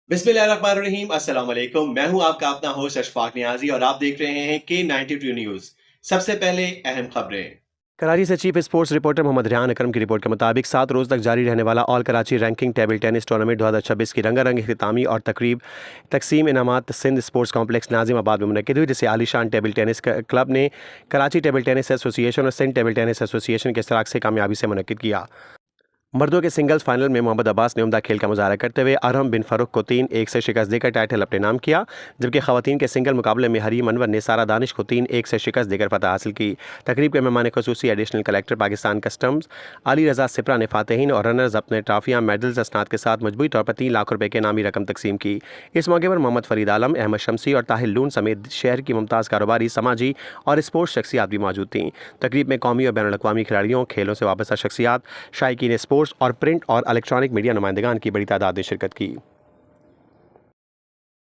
बिस्मिल्लाहिर्रहमानिर्रहीम अस्सलाम वालेकुम। मैं हूं आपका अपना होस्ट अशफाक नियाजी और आप देख रहे हैं K92 न्यूज़। सबसे पहले अहम खबरें। कराची से chief sports reporter Mohammad Rayyan Akram की रिपोर्ट के मुताबिक 7 रोज़ तक जारी रहने वाला all Karachi ranking table tennis tournament 2026 की रंगारंग इख्तितामी और तकरीब तकसीम इनामात सिंध स्पोर्ट्स कॉम्प्लेक्स नाजिमाबाद में मुनक़िद हुई, जिसे आलीशान टेबल टेनिस क्लब ने कराची टेबल टेनिस एसोसिएशन और सिंध टेबल टेनिस एसोसिएशन के इश्तराक से कामयाबी से मुनक़िद किया। मर्दों के सिंगल्स फाइनल में मोहम्मद अब्बास ने उम्दा खेल का मुजाहरा करते हुए अरहम बिन फरुख को 3-1 से शिकस्त देकर टाइटल अपने नाम किया, जबकि खवातीन के सिंगल मुकाबले में हरीम अनवर ने सारा दानिश को 3-1 से शिकस्त देकर फतह हासिल की। तकरीब के मेहमान खसूसी additional collector Pakistan customs Ali Raza Sipra ने फातहीन और रनर्स अपने ट्राफियाँ मेडल्स असनाद के साथ मजबूती तौर पर 3 लाख रुपये के नामी रकम तकसीम की। इस मौके पर मोहम्मद फरीद आलम, अहमद शमसी और ताहिर लून समेत शहर की मुमताज़ कारोबारी, समाजी और स्पोर्ट्स शख्सियात भी मौजूद थीं। तकरीब में कौमी और बैनुल अक़वामी खिलाड़ियों, खेलों से वाबस्ता शख्सियात, शायकीन स्पोर्ट्स और प्रिंट और इलेक्ट्रॉनिक मीडिया नुमाइंदगान की बड़ी तादाद ने शिरकत की।